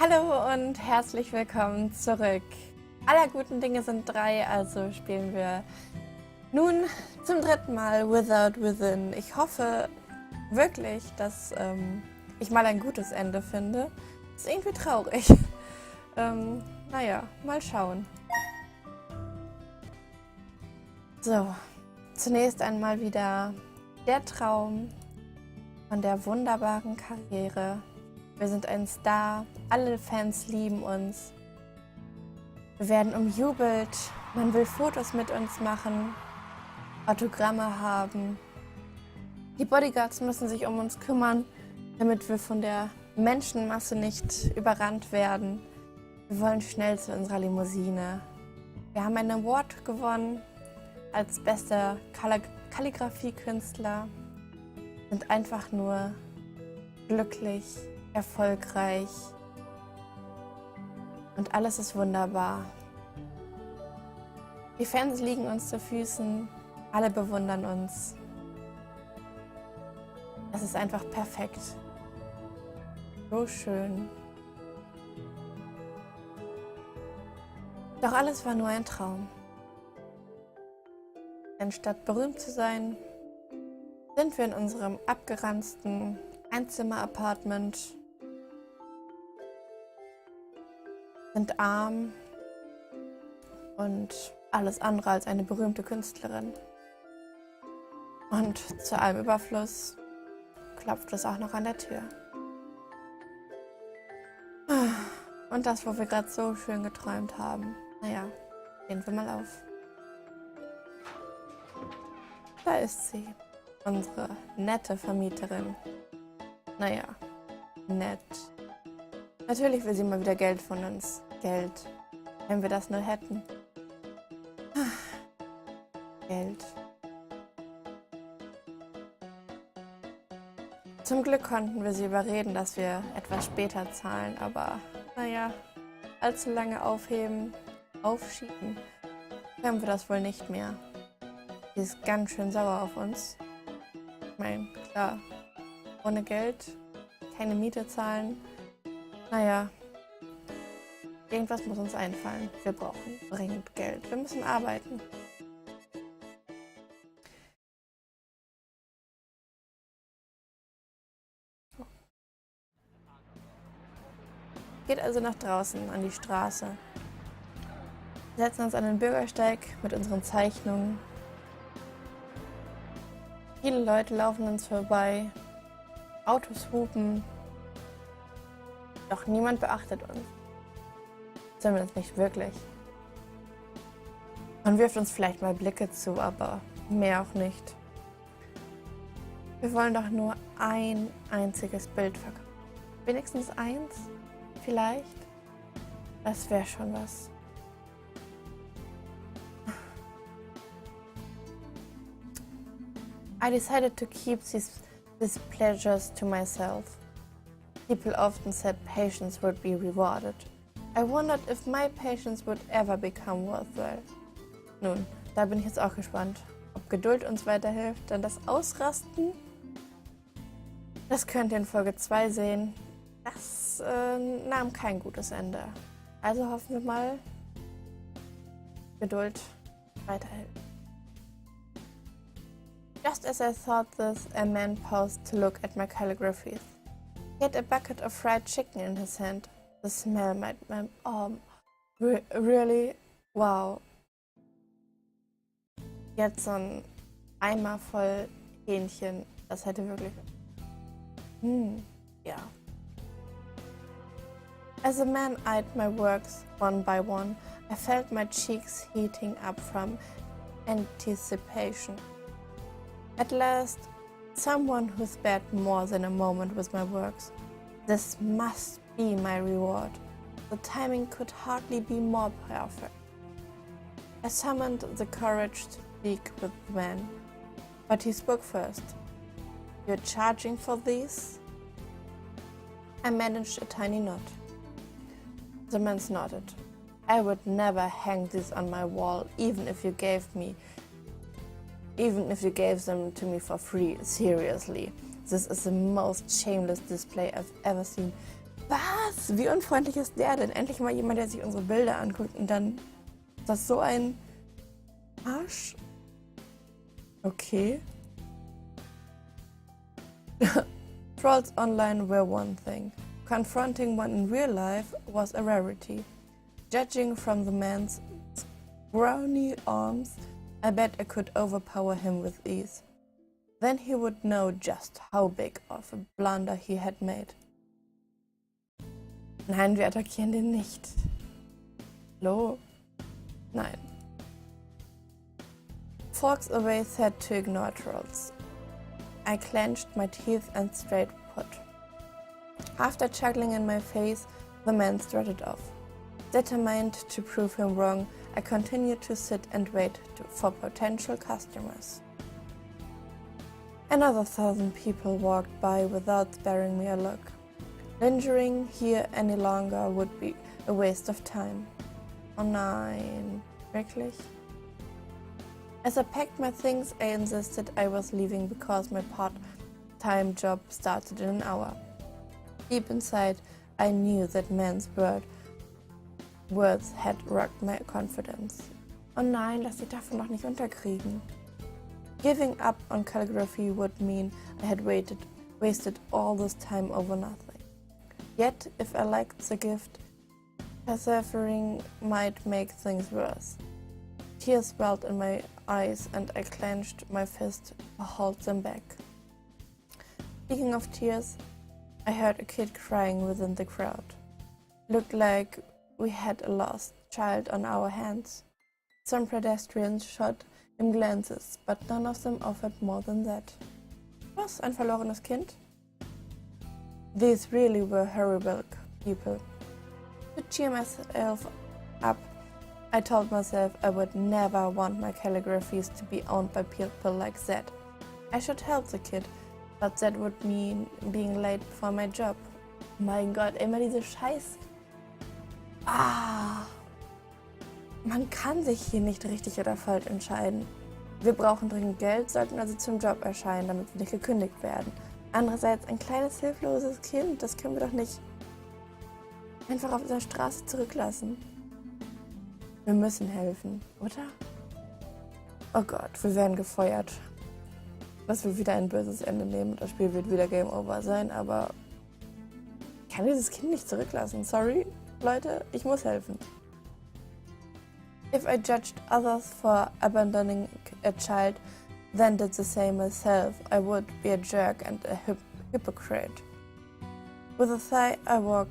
Hallo und herzlich willkommen zurück. Aller guten Dinge sind drei, also spielen wir nun zum dritten Mal Without Within. Ich hoffe wirklich, dass ich mal ein gutes Ende finde. Ist irgendwie traurig. Naja, mal schauen. So, zunächst einmal wieder der Traum von der wunderbaren Karriere. Wir sind ein Star, alle Fans lieben uns. Wir werden umjubelt, man will Fotos mit uns machen, Autogramme haben. Die Bodyguards müssen sich um uns kümmern, damit wir von der Menschenmasse nicht überrannt werden. Wir wollen schnell zu unserer Limousine. Wir haben einen Award gewonnen als bester Kalligrafiekünstler. Sind einfach nur glücklich, erfolgreich und alles ist wunderbar. Die Fans liegen uns zu Füßen, alle bewundern uns. Es ist einfach perfekt. So schön. Doch alles war nur ein Traum. Denn statt berühmt zu sein, sind wir in unserem abgeranzten Einzimmer-Apartment, sind arm und alles andere als eine berühmte Künstlerin. Und zu allem Überfluss klopft es auch noch an der Tür. Und das, wo wir gerade so schön geträumt haben. Naja, gehen wir mal auf. Da ist sie, unsere nette Vermieterin. Naja, nett. Natürlich will sie mal wieder Geld von uns. Geld, wenn wir das nur hätten. Geld. Zum Glück konnten wir sie überreden, dass wir etwas später zahlen, aber naja, allzu lange aufschieben, können wir das wohl nicht mehr. Sie ist ganz schön sauer auf uns. Ich meine, klar, ohne Geld, keine Miete zahlen. Naja, irgendwas muss uns einfallen. Wir brauchen dringend Geld. Wir müssen arbeiten. Geht also nach draußen an die Straße. Wir setzen uns an den Bürgersteig mit unseren Zeichnungen. Viele Leute laufen uns vorbei. Autos hupen. Doch niemand beachtet uns. Zumindest nicht wirklich. Man wirft uns vielleicht mal Blicke zu, aber mehr auch nicht. Wir wollen doch nur ein einziges Bild verkaufen. Wenigstens eins, vielleicht. Das wäre schon was. I decided to keep these pleasures to myself. People often said patience would be rewarded. I wondered if my patience would ever become worthwhile. Nun, da bin ich jetzt auch gespannt, ob Geduld uns weiterhilft, denn das Ausrasten, das könnt ihr in Folge 2 sehen, das nahm kein gutes Ende. Also hoffen wir mal, Geduld weiterhilft. Just as I thought this, a man paused to look at my calligraphies. He had a bucket of fried chicken in his hand. The smell made my really wow. Jetzt so ein Eimer voll Hähnchen, das hätte wirklich... ja. As the man eyed my works one by one, I felt my cheeks heating up from anticipation. At last, someone who spared more than a moment with my works. This must be my reward. The timing could hardly be more perfect. I summoned the courage to speak with the man, but he spoke first. You're charging for these? I managed a tiny nod. The man nodded. I would never hang these on my wall, even if you gave them to me for free. Seriously, this is the most shameless display I've ever seen. Was? Wie unfreundlich ist der denn? Endlich mal jemand, der sich unsere Bilder anguckt und dann ist das so ein Arsch? Okay. Trolls online were one thing. Confronting one in real life was a rarity. Judging from the man's scrawny arms, I bet I could overpower him with ease. Then he would know just how big of a blunder he had made. Nein, wir attackieren den nicht. Hallo? Nein. Forks away said to ignore trolls. I clenched my teeth and stayed put. After chuckling in my face, the man strutted off. Determined to prove him wrong, I continued to sit and wait for potential customers. Another 1,000 people walked by without sparing me a look. Lingering here any longer would be a waste of time. Oh nein, wirklich? As I packed my things, I insisted I was leaving because my part-time job started in an hour. Deep inside, I knew that man's words had rocked my confidence. Oh nein, lass dich davon noch nicht unterkriegen. Giving up on calligraphy would mean I had wasted all this time over nothing. Yet, if I liked the gift, persevering might make things worse. Tears welled in my eyes and I clenched my fist to hold them back. Speaking of tears, I heard a kid crying within the crowd. Looked like we had a lost child on our hands. Some pedestrians shot him glances, but none of them offered more than that. Was, ein verlorenes Kind? These really were horrible people. To cheer myself up, I told myself I would never want my calligraphies to be owned by people like that. I should help the kid, but that would mean being late for my job. Mein Gott, immer diese Scheiß. Man kann sich hier nicht richtig oder falsch entscheiden. Wir brauchen dringend Geld, sollten also zum Job erscheinen, damit wir nicht gekündigt werden. Andererseits ein kleines, hilfloses Kind, das können wir doch nicht einfach auf der Straße zurücklassen. Wir müssen helfen, oder? Oh Gott, wir werden gefeuert. Das wird wieder ein böses Ende nehmen. Das Spiel wird wieder Game Over sein, aber ich kann dieses Kind nicht zurücklassen. Sorry, Leute, ich muss helfen. If I judged others for abandoning a child, then did the same myself, I would be a jerk and a hypocrite. With a sigh, I walked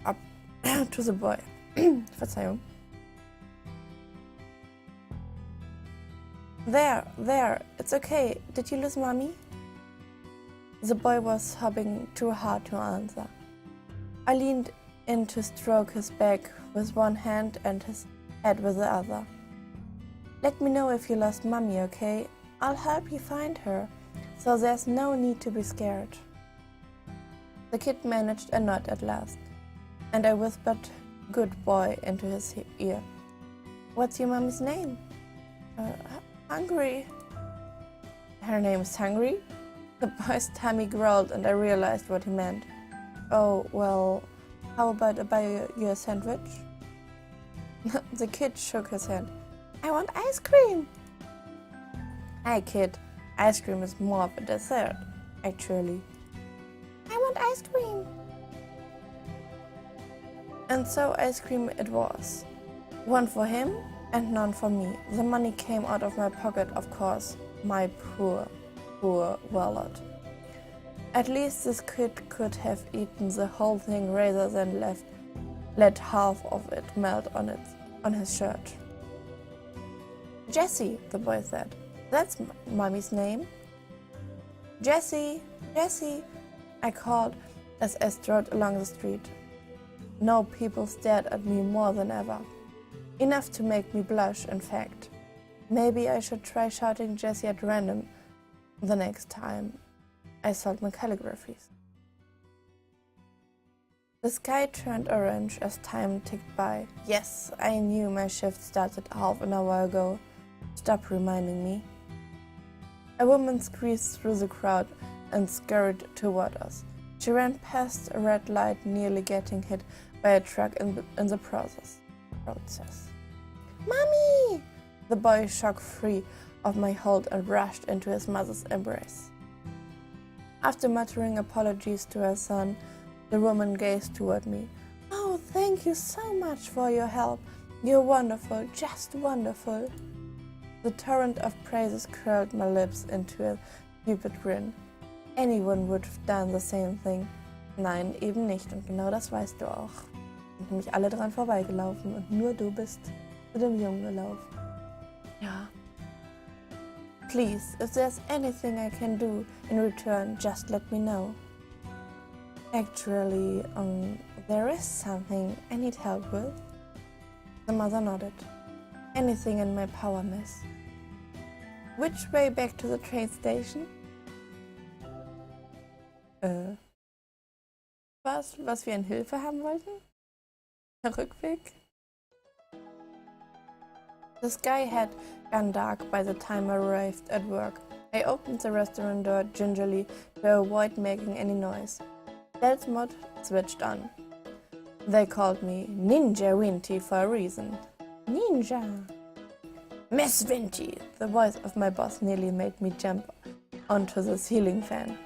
up to the boy. Verzeihung. There, it's okay. Did you lose mommy? The boy was sobbing too hard to answer. I leaned in to stroke his back with one hand and his head with the other. Let me know if you lost mommy, okay? I'll help you find her, so there's no need to be scared. The kid managed a nod at last, and I whispered, "Good boy," into his ear. What's your mommy's name? Hungry. Her name's Hungry? The boy's tummy growled and I realized what he meant. Oh, well, how about I buy you a sandwich? The kid shook his head. I want ice cream! Hey kid, ice cream is more of a dessert, actually. I want ice cream! And so ice cream it was. One for him and none for me. The money came out of my pocket, of course. My poor wallet. At least this kid could have eaten the whole thing rather than let half of it melt on his shirt. Jessie, the boy said. That's mommy's name. Jessie, Jessie, I called as I strode along the street. No, people stared at me more than ever. Enough to make me blush, in fact. Maybe I should try shouting Jessie at random the next time I sold my calligraphies. The sky turned orange as time ticked by. Yes, I knew my shift started half an hour ago. Stop reminding me. A woman squeezed through the crowd and scurried toward us. She ran past a red light, nearly getting hit by a truck in the process. "Mommy!" The boy shook free of my hold and rushed into his mother's embrace. After muttering apologies to her son, the woman gazed toward me. "Oh, thank you so much for your help. You're wonderful, just wonderful." The torrent of praises curled my lips into a stupid grin. Anyone would have done the same thing. Nein, eben nicht. Und genau das weißt du auch. Sind nämlich alle dran vorbeigelaufen und nur du bist zu dem Jungen gelaufen. Ja. Please, if there's anything I can do in return, just let me know. Actually, there is something I need help with. The mother nodded. Anything in my power, miss. Which way back to the train station? Was wir in Hilfe haben wollten? Der Rückweg? The sky had gone dark by the time I arrived at work. I opened the restaurant door gingerly to avoid making any noise. That mod switched on. They called me Ninja Winty for a reason. Ninja! Miss Winty! The voice of my boss nearly made me jump onto the ceiling fan.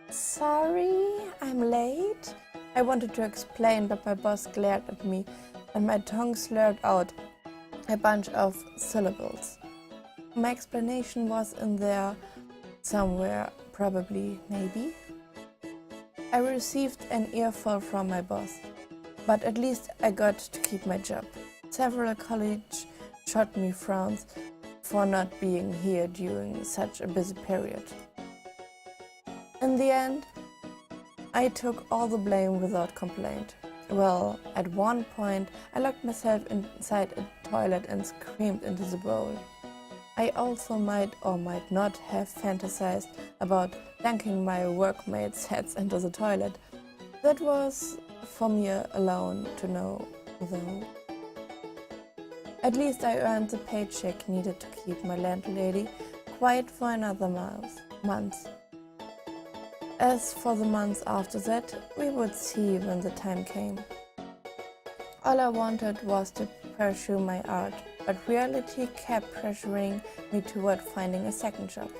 Sorry, I'm late. I wanted to explain, but my boss glared at me and my tongue slurred out a bunch of syllables. My explanation was in there somewhere, probably, maybe. I received an earful from my boss, but at least I got to keep my job. Several colleagues shot me frowns for not being here during such a busy period. In the end, I took all the blame without complaint. Well, at one point, I locked myself inside a toilet and screamed into the bowl. I also might or might not have fantasized about dunking my workmates' heads into the toilet. That was for me alone to know, though. At least I earned the paycheck needed to keep my landlady quiet for another month. As for the months after that, we would see when the time came. All I wanted was to pursue my art, but reality kept pressuring me toward finding a second job.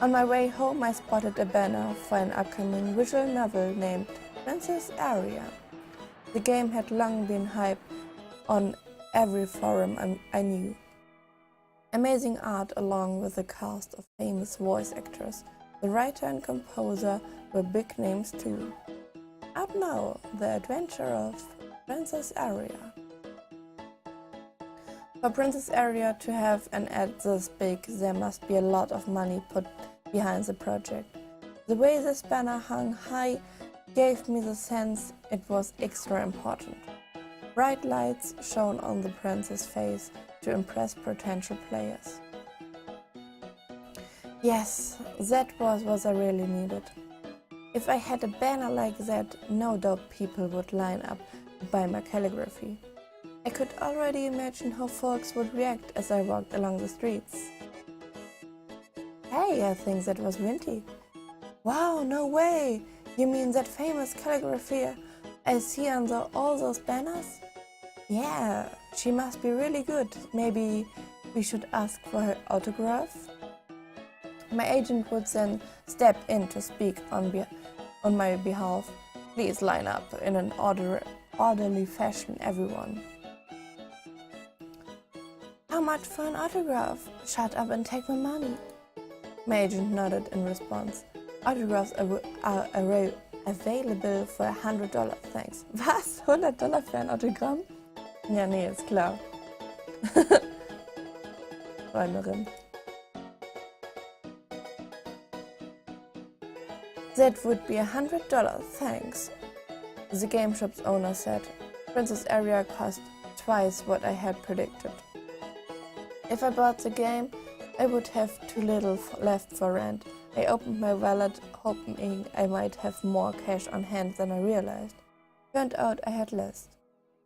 On my way home, I spotted a banner for an upcoming visual novel named Princess Aria. The game had long been hyped on every forum I knew. Amazing art along with a cast of famous voice actors. The writer and composer were big names too. Out now, the adventure of Princess Aria. For Princess Aria to have an ad this big, there must be a lot of money put behind the project. The way this banner hung high gave me the sense it was extra important. Bright lights shone on the prince's face to impress potential players. Yes, that was what I really needed. If I had a banner like that, no doubt people would line up to buy my calligraphy. I could already imagine how folks would react as I walked along the streets. Hey, I think that was Winty. Wow, no way! You mean that famous calligraphy I see on all those banners? Yeah, she must be really good. Maybe we should ask for her autograph? My agent would then step in to speak on my behalf. Please line up in an orderly fashion, everyone. How much for an autograph? Shut up and take my money. My agent nodded in response. Autographs are available for $100, thanks. Was? $100 für ein Autogramm? Ja, nee, ist klar. Träumerin. That would be $100, thanks. The game shop's owner said. Princess Aria cost twice what I had predicted. If I bought the game, I would have too little left for rent. I opened my wallet, hoping I might have more cash on hand than I realized. Turned out I had less,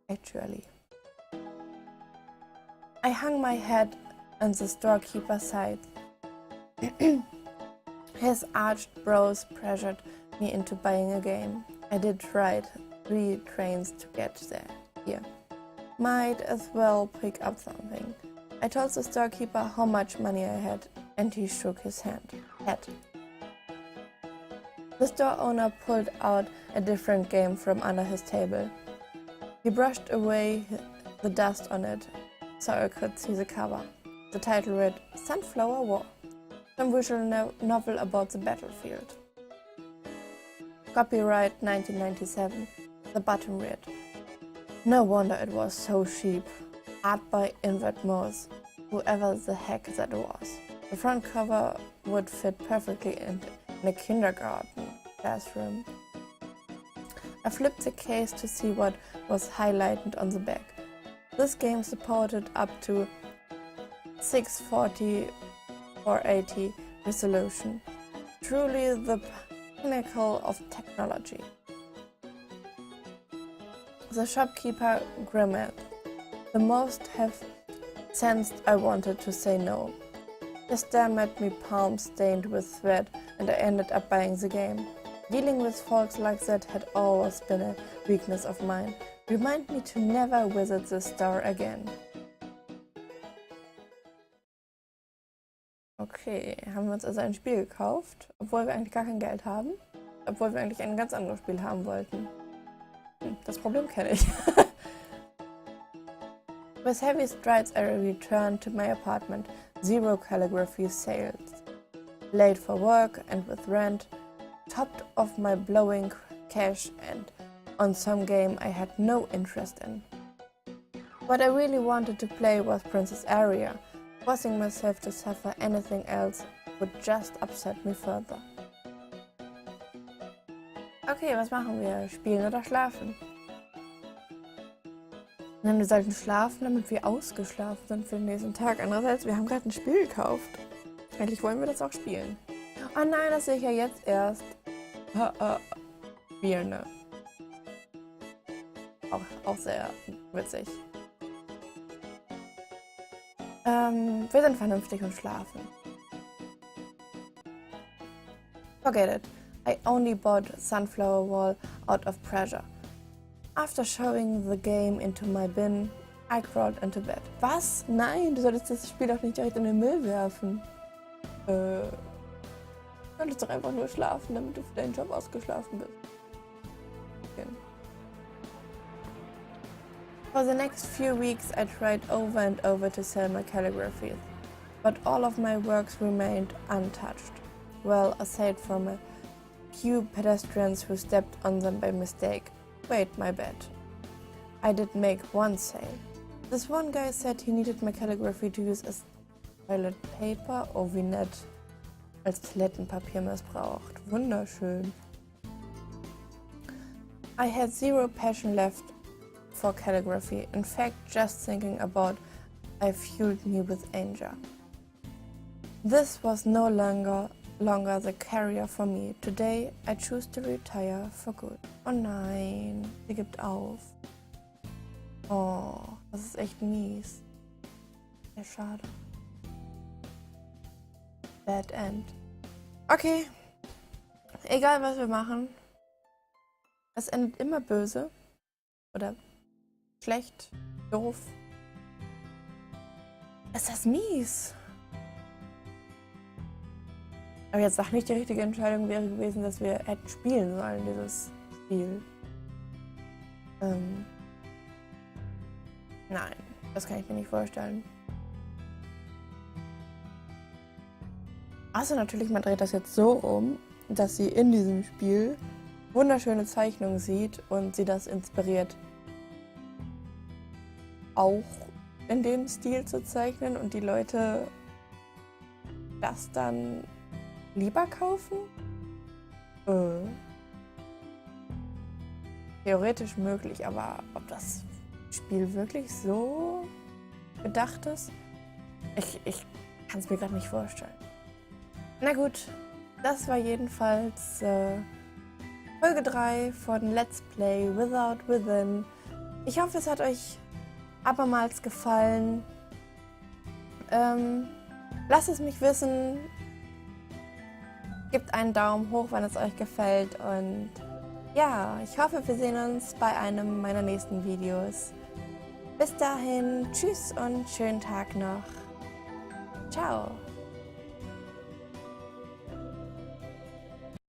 actually. I hung my head on the storekeeper's side. His arched brows pressured me into buying a game. I did ride 3 trains to get here. Might as well pick up something. I told the storekeeper how much money I had, and he shook his head. The store owner pulled out a different game from under his table. He brushed away the dust on it so I could see the cover. The title read Sunflower War, some visual novel about the battlefield. Copyright 1997. The bottom read, no wonder it was so cheap. Art by Invert Morse, whoever the heck that was. The front cover would fit perfectly in a kindergarten classroom. I flipped the case to see what was highlighted on the back. This game supported up to 640 or 80 resolution. Truly the pinnacle of technology. The shopkeeper grimaced. The most have sensed I wanted to say no. His stare made me palms stained with sweat, and I ended up buying the game. Dealing with folks like that had always been a weakness of mine. Remind me to never visit the store again. Okay, haben wir uns also ein Spiel gekauft, obwohl wir eigentlich gar kein Geld haben, obwohl wir eigentlich ein ganz anderes Spiel haben wollten. Das Problem kenne ich. With heavy strides I returned to my apartment. 0 calligraphy sales. Late for work and with rent. Topped off my blowing cash and on some game I had no interest in. What I really wanted to play was Princess Aria. Forcing myself to suffer anything else would just upset me further. Okay, was machen wir? Spielen oder schlafen? Nein, wir sollten schlafen, damit wir ausgeschlafen sind für den nächsten Tag. Andererseits, wir haben gerade ein Spiel gekauft. Eigentlich wollen wir das auch spielen. Oh nein, das sehe ich ja jetzt erst. Spielen, ne? Auch sehr witzig. Wir sind vernünftig und schlafen. Forget it. I only bought Sunflower Wall out of pressure. After shoving the game into my bin, I crawled into bed. Was? Nein, du solltest das Spiel doch nicht direkt in den Müll werfen. Du solltest doch einfach nur schlafen, damit du für deinen Job ausgeschlafen bist. Okay. For the next few weeks, I tried over and over to sell my calligraphy, but all of my works remained untouched. Well, aside from a few pedestrians who stepped on them by mistake. Wait, my bad. I did make one sale. This one guy said he needed my calligraphy to use as toilet paper. Oh, wie nett. Als Toilettenpapier missbraucht. Wunderschön. I had 0 passion left for calligraphy. In fact, just thinking about it fueled me with anger. This was no longer the career for me. Today I choose to retire for good. Oh nein, sie gibt auf. Oh, das ist echt mies. Sehr schade. Bad End. Okay, egal was wir machen, es endet immer böse oder schlecht, doof. Es ist mies. Aber jetzt sag nicht, die richtige Entscheidung wäre gewesen, dass wir hätten spielen sollen, dieses Spiel. Nein, das kann ich mir nicht vorstellen. Also natürlich, man dreht das jetzt so um, dass sie in diesem Spiel wunderschöne Zeichnungen sieht und sie das inspiriert, auch in dem Stil zu zeichnen und die Leute das dann lieber kaufen? Theoretisch möglich, aber ob das Spiel wirklich so gedacht ist? Ich kann es mir gerade nicht vorstellen. Na gut, das war jedenfalls Folge 3 von Let's Play Without Within. Ich hoffe, es hat euch abermals gefallen. Lasst es mich wissen. Gebt einen Daumen hoch, wenn es euch gefällt und ja, ich hoffe, wir sehen uns bei einem meiner nächsten Videos. Bis dahin, tschüss und schönen Tag noch. Ciao.